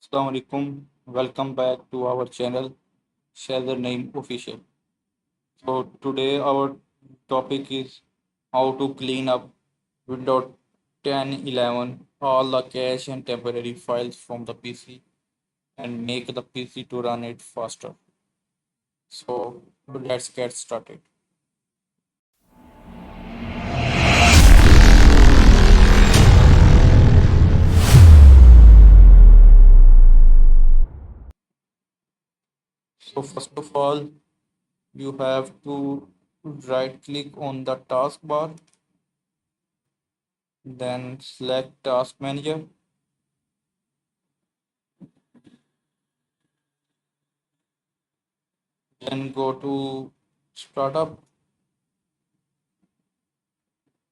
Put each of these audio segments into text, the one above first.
Assalamu alaikum. Welcome back to our channel, Share the Name Official. So today our topic is how to clean up Windows 10, 11, all the cache and temporary files from the PC and make the PC to run it faster. So let's get started. So first of all, you have to right click on the taskbar, then select Task Manager, then go to Startup.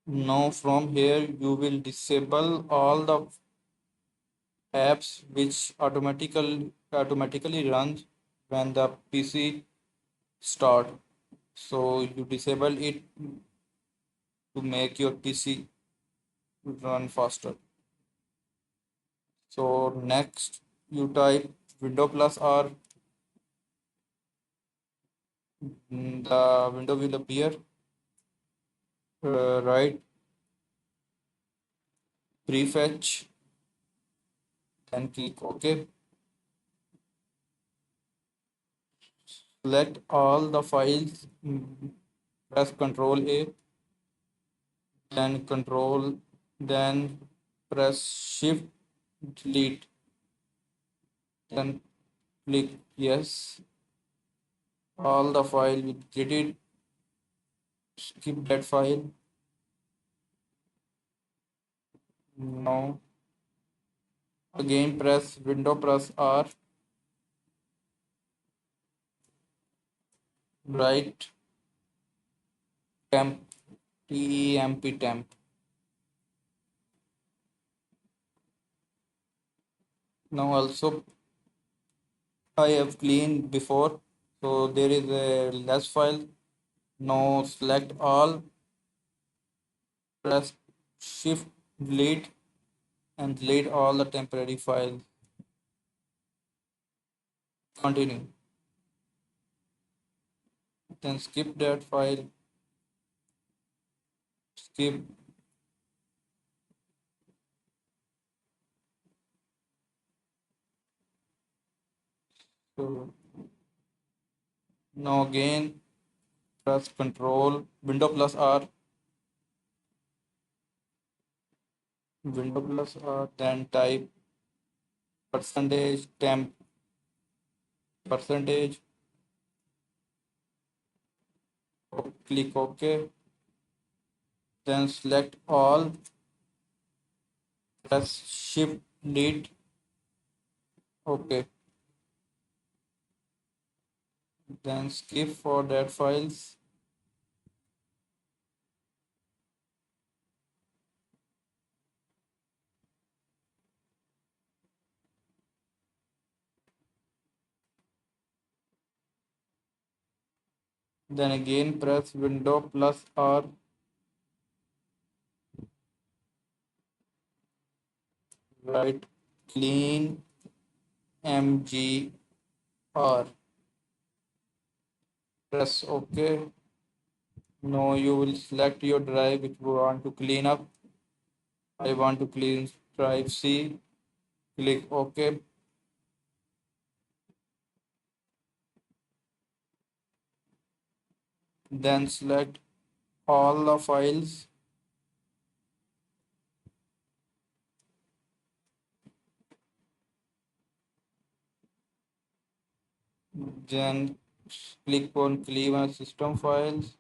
Now from here you will disable all the apps which automatically runs when the PC start. So you disable it to make your PC run faster. So next you type window plus R, the window will appear. Right prefetch, then click OK. Select all the files, press Ctrl A, then then press Shift delete, then click yes. All the file will deleted. Skip that file. Now again press Window plus R, write temp temp. Now also I have cleaned before, so there is a less file. Now select all, press Shift delete and delete all the temporary files. Continue. Then skip that file. Skip. So now again press Control Window plus R, then type percentage temp percentage. Click OK. Then select all, press Shift delete. OK. Then skip for that files. Then again press Window plus R, write clean mgr, press OK. Now you will select your drive which you want to clean up. I want to clean drive C. Click OK. Then select all the files. Then click on clean my system files.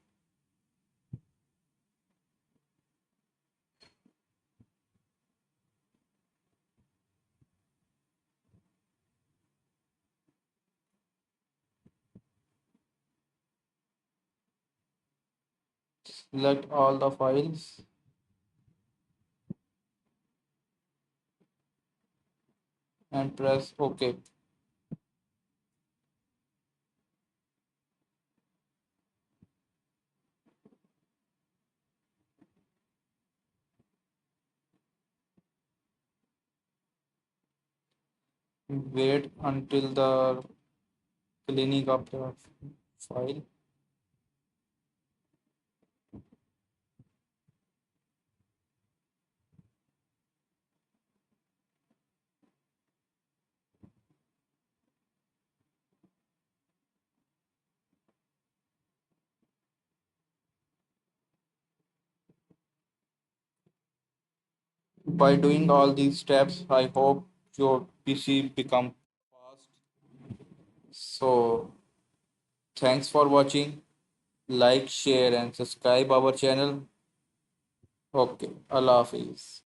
Select all the files and press OK. Wait until the cleaning up the file. By doing all these steps, I hope your PC become fast. So thanks for watching. Like, share, and subscribe our channel. Okay, Allah Hafiz.